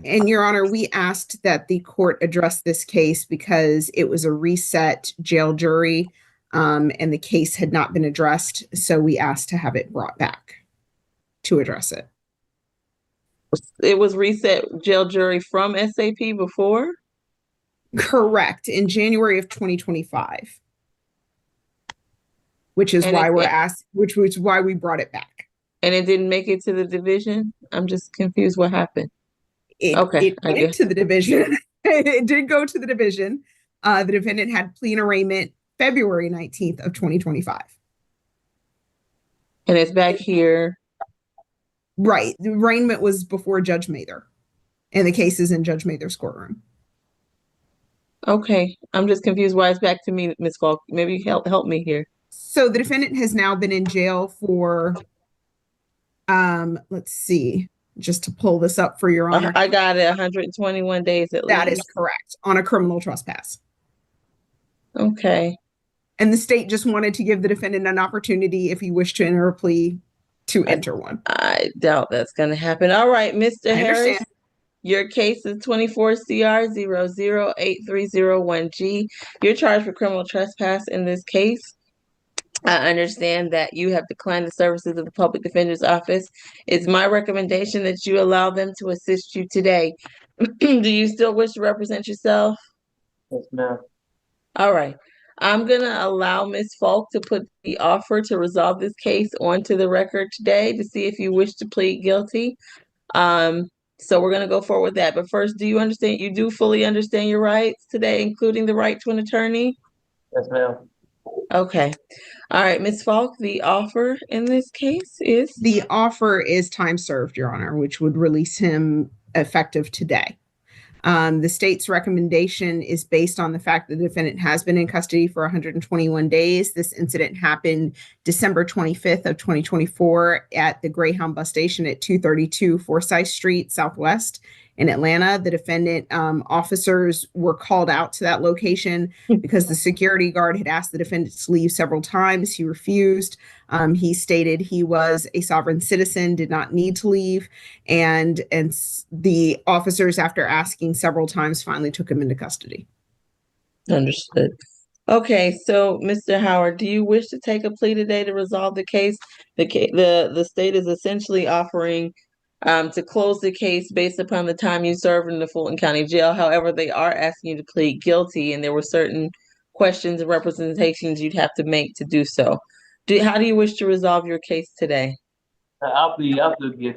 And Your Honor, we asked that the court address this case because it was a reset jail jury, and the case had not been addressed. So we asked to have it brought back to address it. It was reset jail jury from SAP before, Correct. In January of 2025, which is and why we're it asked, which was why we brought it back. and it didn't make it to the division. I'm just confused what happened. It Okay, it I went guess. to the division. It did go to the division. The defendant had plea and arraignment February 19th of 2025. And it's back here. Right. The arraignment was before Judge Mather, and the case is in Judge Mather's courtroom. Okay, I'm just confused why it's back to me, Miss Falk. Maybe help me here. So the defendant has now been in jail for, let's see, just to pull this up for Your Honor. I got it, 121 days at That is least. correct, on a criminal trespass. Okay. And the state just wanted to give the defendant an opportunity, if he wished to enter a plea, to enter one. I doubt that's going to happen. All right, Mr. I Harris, understand. your case is 24 CR 008301G. You're charged for criminal trespass in this case. I understand that you have declined the services of the public defender's office. It's my recommendation that you allow them to assist you today. Do you still wish to represent yourself? Yes, ma'am. All right. I'm going to allow Ms. Falk to put the offer to resolve this case onto the record today to see if you wish to plead guilty. Um, so we're going to go forward with that. But first, do you understand? You do fully understand your rights today, including the right to an attorney? Yes, ma'am. Okay. All right, Ms. Falk, the offer in this case is? The offer is time served, Your Honor, which would release him effective today. The state's recommendation is based on the fact that the defendant has been in custody for 121 days. This incident happened December 25th of 2024 at the Greyhound bus station at 232 Forsyth Street Southwest in Atlanta. The defendant officers were called out to that location because the security guard had asked the defendant to leave several times. He refused. He stated he was a sovereign citizen, did not need to leave, and the officers, after asking several times, finally took him into custody. Understood. Okay, so Mr. Howard, do you wish to take a plea today to resolve the case? The state is essentially offering to close the case based upon the time you served in the Fulton County Jail. However, they are asking you to plead guilty, and there were certain questions and representations you'd have to make to do so. How do you wish to resolve your case today? I'll plead guilty.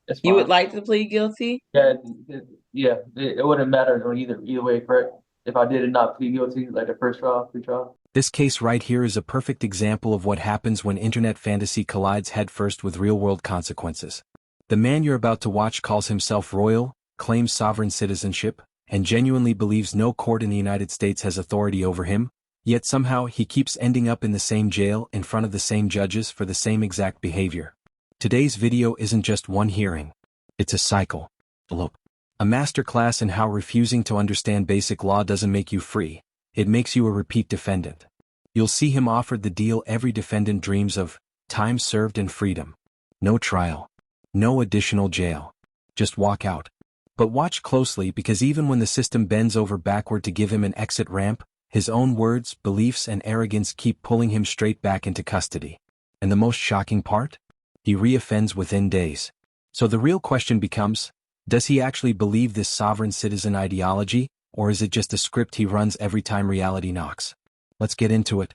That's You would fine. like to plead guilty? Yeah, it wouldn't matter on either way, correct? If I did not plead guilty, like the first trial, pre-trial. This case right here is a perfect example of what happens when internet fantasy collides headfirst with real-world consequences. The man you're about to watch calls himself royal, claims sovereign citizenship, and genuinely believes no court in the United States has authority over him, yet somehow he keeps ending up in the same jail in front of the same judges for the same exact behavior. Today's video isn't just one hearing. It's a cycle. A masterclass in how refusing to understand basic law doesn't make you free. It makes you a repeat defendant. You'll see him offered the deal every defendant dreams of: time served and freedom. No trial. No additional jail. Just walk out. But watch closely, because even when the system bends over backward to give him an exit ramp, his own words, beliefs, and arrogance keep pulling him straight back into custody. And the most shocking part? He reoffends within days. So the real question becomes, does he actually believe this sovereign citizen ideology, or is it just a script he runs every time reality knocks? Let's get into it.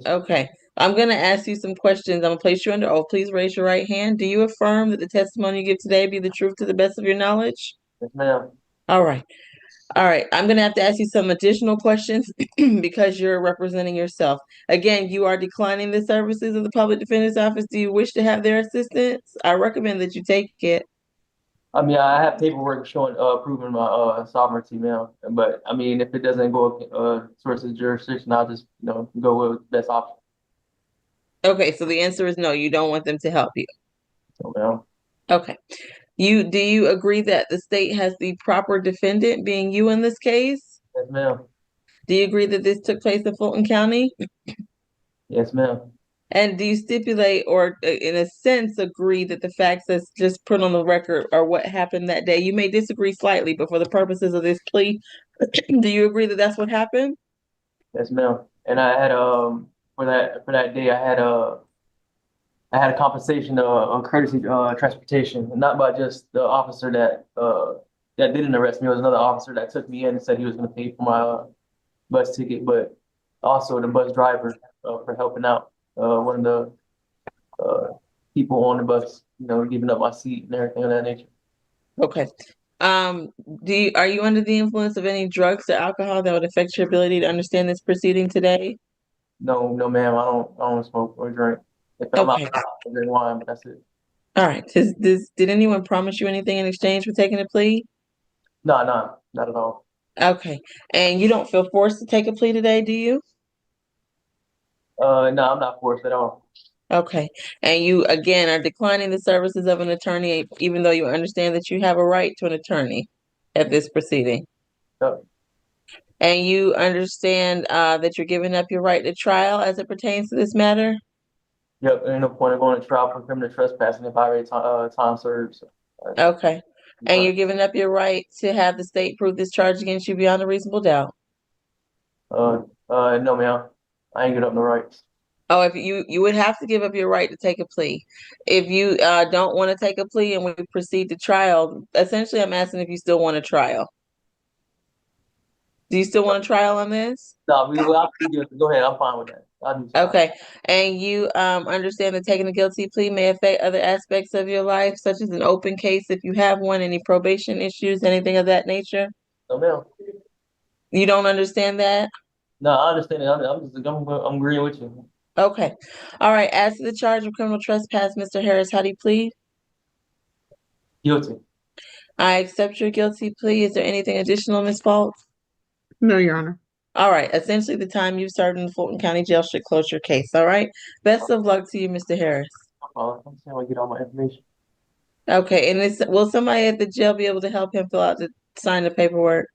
Okay. I'm going to ask you some questions. I'm going to place you under oath. Please raise your right hand. Do you affirm that the testimony you give today be the truth to the best of your knowledge? Yes, ma'am. All right. All right. I'm going to have to ask you some additional questions because you're representing yourself. Again, you are declining the services of the public defender's office. Do you wish to have their assistance? I recommend that you take it. I mean, I have paperwork showing, proving my sovereignty, ma'am. But I mean, if it doesn't go towards the jurisdiction, I'll just go with best option. Okay. So the answer is no. You don't want them to help you. So, ma'am. Okay. Do you agree that the state has the proper defendant, being you in this case? Yes, ma'am. Do you agree that this took place in Fulton County? Yes, ma'am. And do you stipulate or, in a sense, agree that the facts that's just put on the record are what happened that day? You may disagree slightly, but for the purposes of this plea, do you agree that that's what happened? Yes, ma'am. And I had for that day I had a compensation on courtesy transportation, and not by just the officer that didn't arrest me. It was another officer that took me in and said he was going to pay for my bus ticket, but also the bus driver for helping out one of the people on the bus, giving up my seat and everything of that nature. Okay. Are you under the influence of any drugs or alcohol that would affect your ability to understand this proceeding today? No, no, ma'am. I don't smoke or drink. If I'm out, Okay. I drink wine, but that's it. All right. Did anyone promise you anything in exchange for taking a plea? No, no, not at all. Okay. And you don't feel forced to take a plea today, do you? No, I'm not forced at all. Okay. And you, again, are declining the services of an attorney, even though you understand that you have a right to an attorney at this proceeding. Yep, And you understand that you're giving up your right to trial as it pertains to this matter? yep. There ain't no point in going to trial for criminal trespassing if I already time served. So, Okay. And uh, you're giving up your right to have the state prove this charge against you beyond a reasonable doubt. no, ma'am. I ain't get up no rights. Oh, if you would have to give up your right to take a plea. If you don't want to take a plea and we proceed to trial, essentially I'm asking if you still want a trial. Do you still want a trial on this? No, I'll plead guilty. Go ahead. I'm fine with that. I'll do trial. Okay. And you understand that taking a guilty plea may affect other aspects of your life, such as an open case if you have one, any probation issues, anything of that nature? No, ma'am. You don't understand that? No, I understand it. I'm agreeing with you. Okay. All right. As to the charge of criminal trespass, Mr. Harris, how do you plead? Guilty. I accept your guilty plea. Is there anything additional, Ms. Fault? No, Your Honor. All right. Essentially, the time you've served in the Fulton County Jail should close your case. All right. Best of luck to you, Mr. Harris. I'm saying I get all my information. Okay. And will somebody at the jail be able to help him sign the paperwork?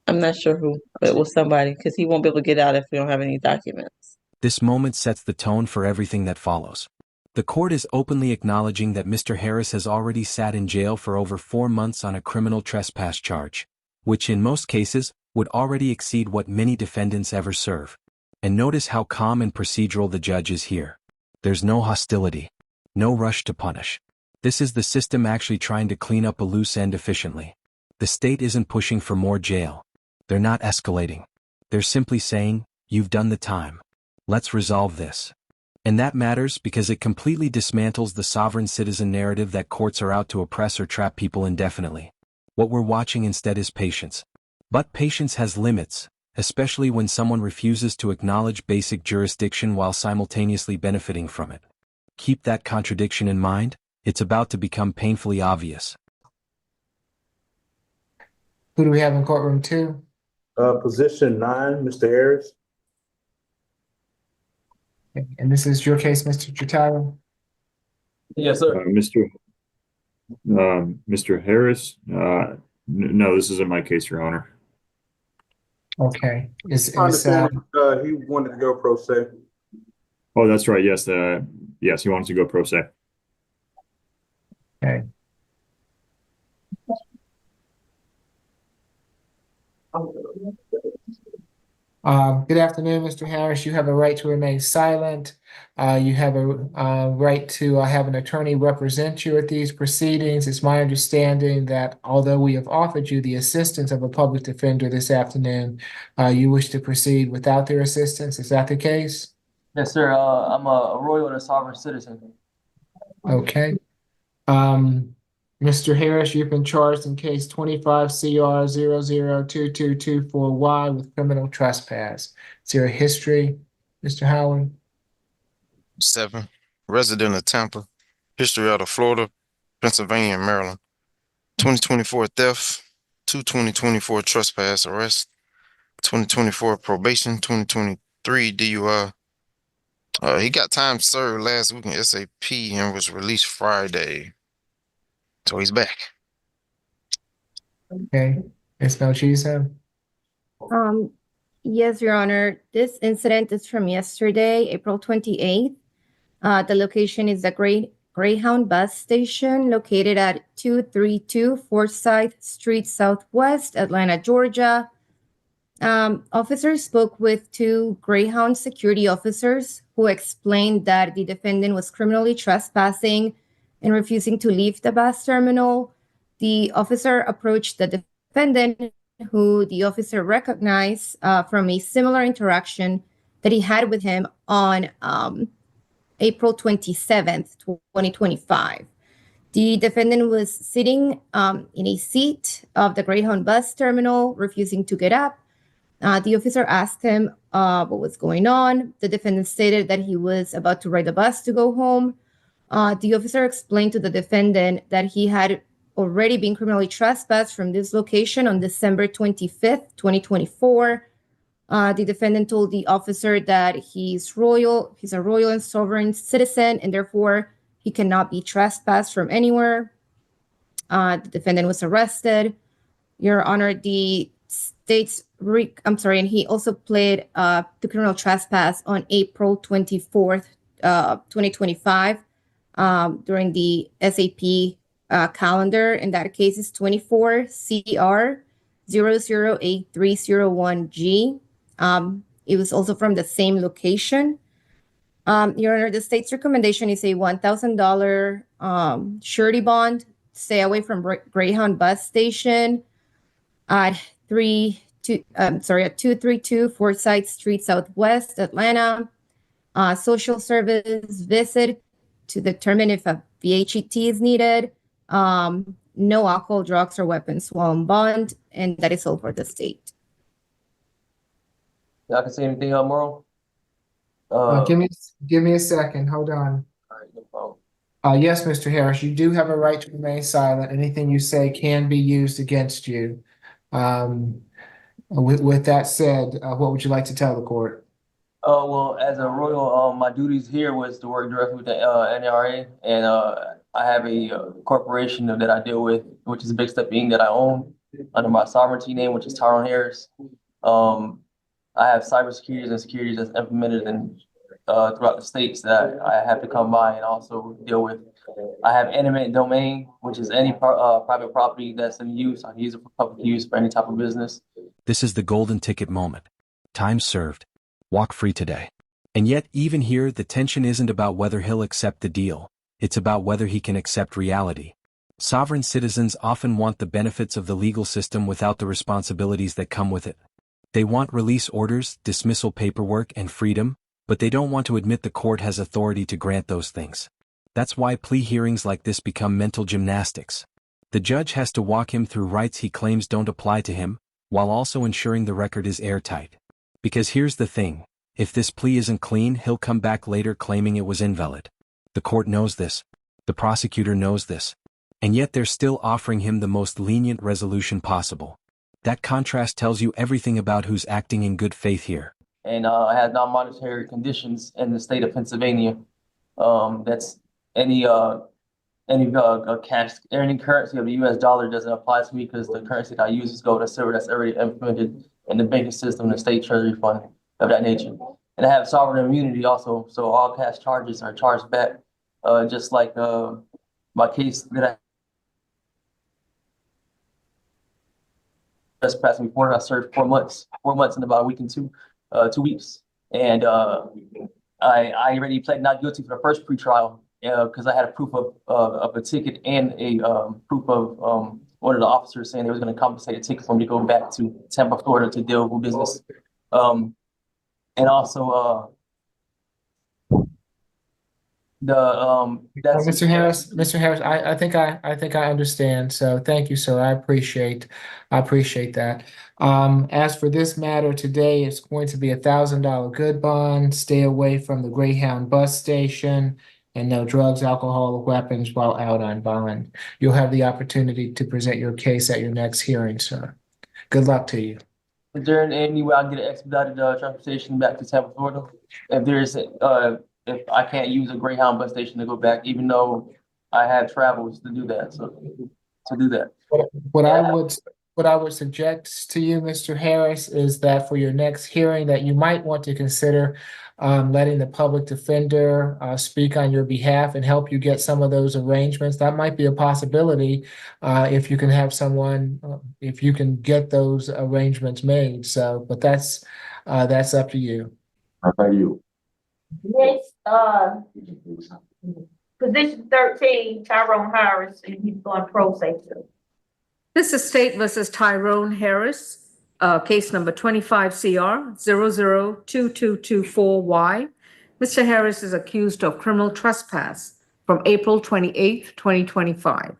I'm not sure who, but it was somebody because he won't be able to get out if we don't have any documents. This moment sets the tone for everything that follows. The court is openly acknowledging that Mr. Harris has already sat in jail for over 4 months on a criminal trespass charge, which in most cases would already exceed what many defendants ever serve. And notice how calm and procedural the judge is here. There's no hostility, no rush to punish. This is the system actually trying to clean up a loose end efficiently. The state isn't pushing for more jail. They're not escalating. They're simply saying, "You've done the time. Let's resolve this." And that matters because it completely dismantles the sovereign citizen narrative that courts are out to oppress or trap people indefinitely. What we're watching instead is patience. But patience has limits, especially when someone refuses to acknowledge basic jurisdiction while simultaneously benefiting from it. Keep that contradiction in mind. It's about to become painfully obvious. Who do we have in courtroom 2? Position 9, Mr. Harris. Okay. And this is your case, Mr. Chitayo? Yes, sir. Mr. Harris. No, this isn't my case, Your Honor. Okay. I understand he wanted to go pro se. Oh, that's right. Yes. Yes, he wants to go pro se. okay. Good afternoon, Mr. Harris. You have a right to remain silent. You have a right to have an attorney represent you at these proceedings. It's my understanding that although we have offered you the assistance of a public defender this afternoon, you wish to proceed without their assistance. Is that the case? Yes, sir. I'm a royal and a sovereign citizen. Okay. Mr. Harris, you've been charged in case 25 CR 002224Y with criminal trespass. Is there a history, Mr. Howard? 7, resident of Tampa, history out of Florida, Pennsylvania, and Maryland. 2024 theft, 2024 trespass arrest, 2024 probation, 2023 DUI. He got time served last week in SAP and was released Friday. So he's back. Okay. Ms. Melchizedek? Yes, Your Honor. This incident is from yesterday, April 28th. The location is the Greyhound bus station located at 232 Forsyth Street Southwest, Atlanta, Georgia. Officers spoke with two Greyhound security officers who explained that the defendant was criminally trespassing and refusing to leave the bus terminal. The officer approached the defendant, who the officer recognized from a similar interaction that he had with him on April 27th, 2025. The defendant was sitting in a seat of the Greyhound bus terminal, refusing to get up. The officer asked him what was going on. The defendant stated that he was about to ride the bus to go home. The officer explained to the defendant that he had already been criminally trespassed from this location on December 25th, 2024. The defendant told the officer that he's a royal and sovereign citizen, and therefore he cannot be trespassed from anywhere. The defendant was arrested. Your Honor, the and he also pled to criminal trespass on April 24th, 2025, during the SAP calendar. In that case, is 24 CR 008301G. It was also from the same location. Your Honor, the state's recommendation is a $1,000 surety bond. Stay away from Greyhound bus station at 232 Forsyth Street Southwest, Atlanta. Social service visit to determine if a VHET is needed. No alcohol, drugs, or weapons while on bond, and that is all for the state. Y'all can say anything else, Merle? Give me a second. Hold on. All right, no problem. Yes, Mr. Harris, you do have a right to remain silent. Anything you say can be used against you. With that said, what would you like to tell the court? Well, as a royal, my duties here was to work directly with the NRA, and I have a corporation that I deal with, which is a Big Step Inc. that I own under my sovereignty name, which is Tyrone Harris. I have cybersecurity and securities that's implemented in throughout the states that I have to come by and also deal with. I have eminent domain, which is any private property that's in use. I can use it for public use for any type of business. This is the golden ticket moment. Time served. Walk free today. And yet, even here, the tension isn't about whether he'll accept the deal. It's about whether he can accept reality. Sovereign citizens often want the benefits of the legal system without the responsibilities that come with it. They want release orders, dismissal paperwork, and freedom, but they don't want to admit the court has authority to grant those things. That's why plea hearings like this become mental gymnastics. The judge has to walk him through rights he claims don't apply to him, while also ensuring the record is airtight. Because here's the thing, if this plea isn't clean, he'll come back later claiming it was invalid. The court knows this. The prosecutor knows this. And yet they're still offering him the most lenient resolution possible. That contrast tells you everything about who's acting in good faith here. And I have non-monetary conditions in the state of Pennsylvania. That's any cash, any currency of the U.S. dollar doesn't apply to me because the currency that I use is gold and silver that's already implemented in the banking system, the state treasury fund of that nature. And I have sovereign immunity also, so all cash charges are charged back, just like my case that I just passed before. I served 4 months in about a week and 2 weeks, and I already pled not guilty for the first pretrial because I had a proof of a ticket and a proof of one of the officers saying they was going to compensate a ticket for me to go back to Tampa, Florida to deal with business, and also that's Mr. Harris, I think I understand. So thank you, sir. I appreciate that. As for this matter today, it's going to be $1,000 good bond. Stay away from the Greyhound bus station, and no drugs, alcohol, or weapons while out on bond. You'll have the opportunity to present your case at your next hearing, sir. Good luck to you. Is there any way I can get an expedited transportation back to Tampa, Florida? If there's if I can't use a Greyhound bus station to go back, even though I had travels to do that, so to do that. What I would what I would suggest to you, Mr. Harris, is that for your next hearing, that you might want to consider letting the public defender speak on your behalf and help you get some of those arrangements. That might be a possibility if you can have someone, if you can get those arrangements made. So, but that's up to you. Thank you. Next, position 13, Tyrone Harris, and he's going pro se. This is State versus Tyrone Harris, case number 25 CR 002224Y. Mr. Harris is accused of criminal trespass from April 28th, 2025.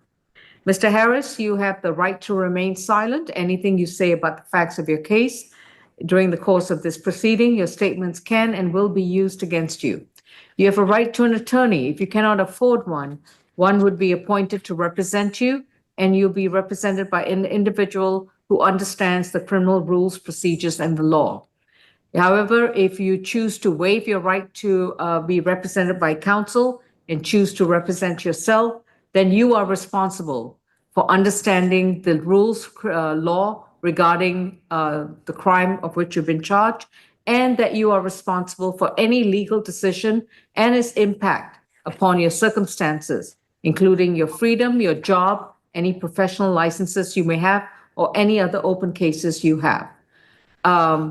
Mr. Harris, you have the right to remain silent. Anything you say about the facts of your case during the course of this proceeding, your statements can and will be used against you. You have a right to an attorney. If you cannot afford one, one would be appointed to represent you, and you'll be represented by an individual who understands the criminal rules, procedures, and the law. However, if you choose to waive your right to be represented by counsel and choose to represent yourself, then you are responsible for understanding the rules, law regarding the crime of which you've been charged, and that you are responsible for any legal decision and its impact upon your circumstances, including your freedom, your job, any professional licenses you may have, or any other open cases you have. I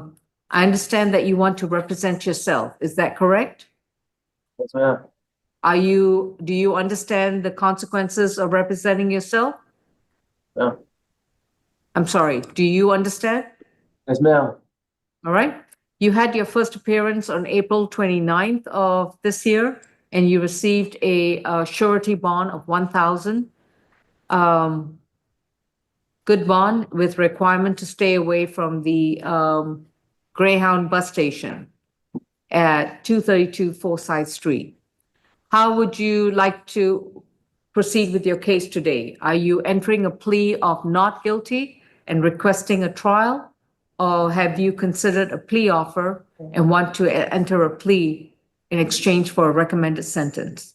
understand that you want to represent yourself. Is that correct? Yes, ma'am. Do you understand the consequences of representing yourself? No. I'm sorry, do you understand? Yes, ma'am. All right. You had your first appearance on April 29th of this year, and you received a surety bond of $1,000. Good bond with requirement to stay away from the Greyhound bus station at 232 Forsyth Street. How would you like to proceed with your case today? Are you entering a plea of not guilty and requesting a trial? Or have you considered a plea offer and want to enter a plea in exchange for a recommended sentence?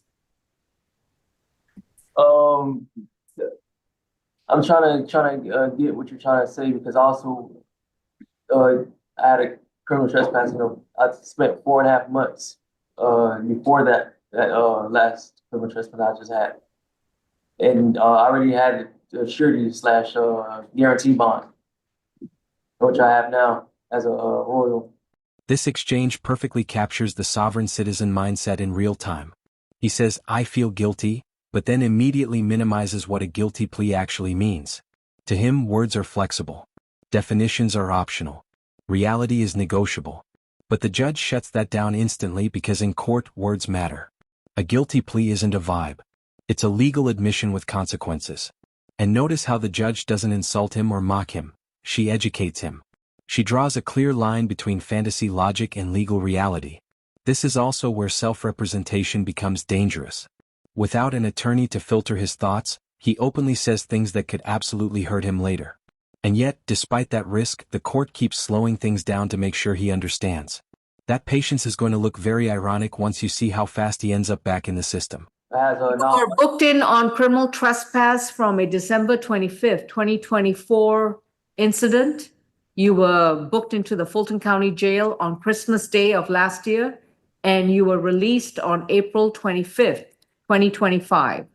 I'm trying to get what you're trying to say, because also I had a criminal trespass. I spent 4.5 months before that last criminal trespass I just had, and I already had a surety slash guarantee bond, which I have now as a royal. This exchange perfectly captures the sovereign citizen mindset in real time. He says, "I feel guilty," but then immediately minimizes what a guilty plea actually means. To him, words are flexible. Definitions are optional. Reality is negotiable. But the judge shuts that down instantly because in court, words matter. A guilty plea isn't a vibe. It's a legal admission with consequences. And notice how the judge doesn't insult him or mock him. She educates him. She draws a clear line between fantasy logic and legal reality. This is also where self-representation becomes dangerous. Without an attorney to filter his thoughts, he openly says things that could absolutely hurt him later. And yet, despite that risk, the court keeps slowing things down to make sure he understands. That patience is going to look very ironic once you see how fast he ends up back in the system. You were booked in on criminal trespass from a December 25th, 2024 incident. You were booked into the Fulton County Jail on Christmas Day of last year, and you were released on April 25th, 2025.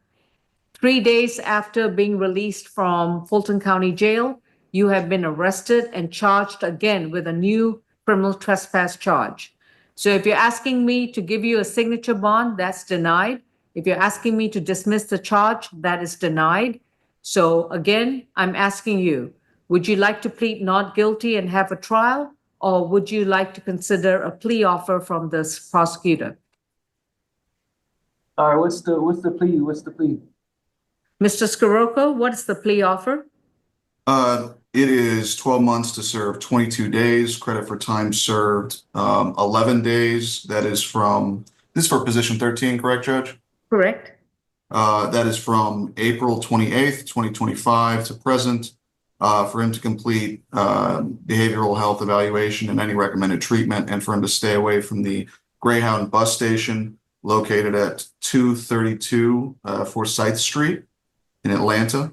3 days after being released from Fulton County Jail, you have been arrested and charged again with a new criminal trespass charge. So if you're asking me to give you a signature bond, that's denied. If you're asking me to dismiss the charge, that is denied. So again, I'm asking you, would you like to plead not guilty and have a trial, or would you like to consider a plea offer from the prosecutor? All right, what's the plea? What's the plea? Mr. Scirocco, what is the plea offer? It is 12 months to serve 22 days, credit for time served 11 days. This is for position 13, correct, Judge? Correct. That is from April 28th, 2025 to present, for him to complete behavioral health evaluation and any recommended treatment, and for him to stay away from the Greyhound bus station located at 232 Forsyth Street in Atlanta.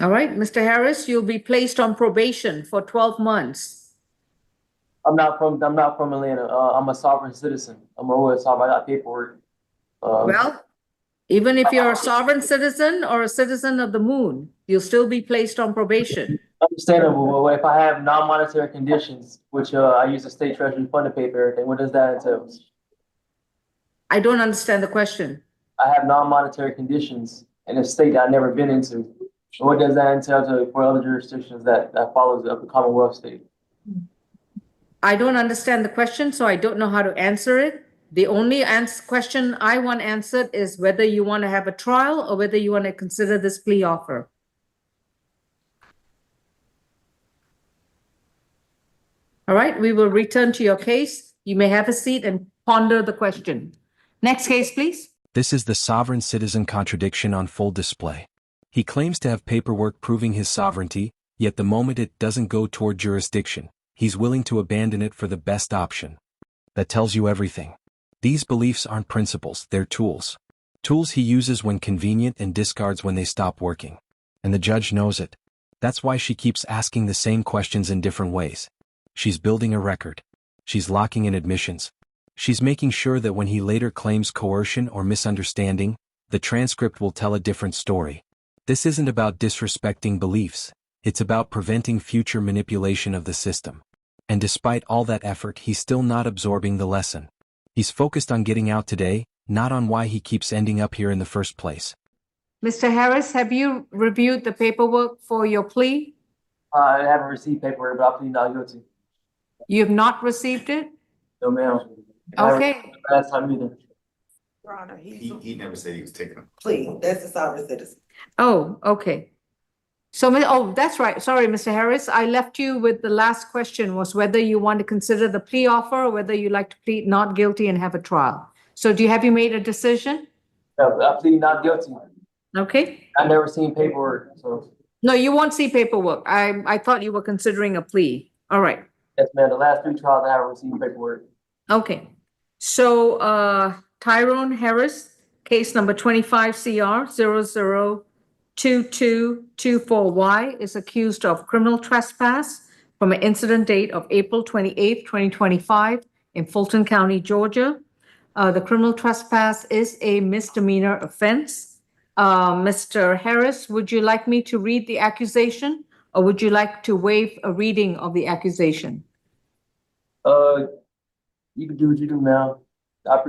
All right, Mr. Harris, you'll be placed on probation for 12 months. I'm not from Atlanta. I'm a sovereign citizen. I'm a royal sovereign. I got paperwork. Well, even if you're a sovereign citizen or a citizen of the moon, you'll still be placed on probation. Understandable. But if I have non-monetary conditions, which I use the state treasury fund to pay for everything, what does that entail? I don't understand the question. I have non-monetary conditions in a state that I've never been into. What does that entail for other jurisdictions that follows the Commonwealth state? I don't understand the question, so I don't know how to answer it. The only question I want answered is whether you want to have a trial or whether you want to consider this plea offer. All right, we will return to your case. You may have a seat and ponder the question. Next case, please. This is the sovereign citizen contradiction on full display. He claims to have paperwork proving his sovereignty, yet the moment it doesn't go toward jurisdiction, he's willing to abandon it for the best option. That tells you everything. These beliefs aren't principles, they're tools. Tools he uses when convenient and discards when they stop working. And the judge knows it. That's why she keeps asking the same questions in different ways. She's building a record. She's locking in admissions. She's making sure that when he later claims coercion or misunderstanding, the transcript will tell a different story. This isn't about disrespecting beliefs. It's about preventing future manipulation of the system. And despite all that effort, he's still not absorbing the lesson. He's focused on getting out today, not on why he keeps ending up here in the first place. Mr. Harris, have you reviewed the paperwork for your plea? I haven't received paperwork, but I plead not guilty. You have not received it? No, ma'am. Okay. Last time either. Your Honor, He never said he was taking a plea. That's a sovereign citizen. Oh, okay. So, oh, that's right. Sorry, Mr. Harris. I left you with the last question was whether you want to consider the plea offer or whether you like to plead not guilty and have a trial. So have you made a decision? No, I plead not guilty. Okay. I've never seen paperwork, so. No, you won't see paperwork. I thought you were considering a plea. All right. Yes, ma'am. The last 3 trials I haven't received paperwork. Okay. So, Tyrone Harris, case number 25 CR 002224Y is accused of criminal trespass from an incident date of April 28th, 2025 in Fulton County, Georgia. The criminal trespass is a misdemeanor offense. Mr. Harris, would you like me to read the accusation or would you like to waive a reading of the accusation? You can do what you do, ma'am. I appreciate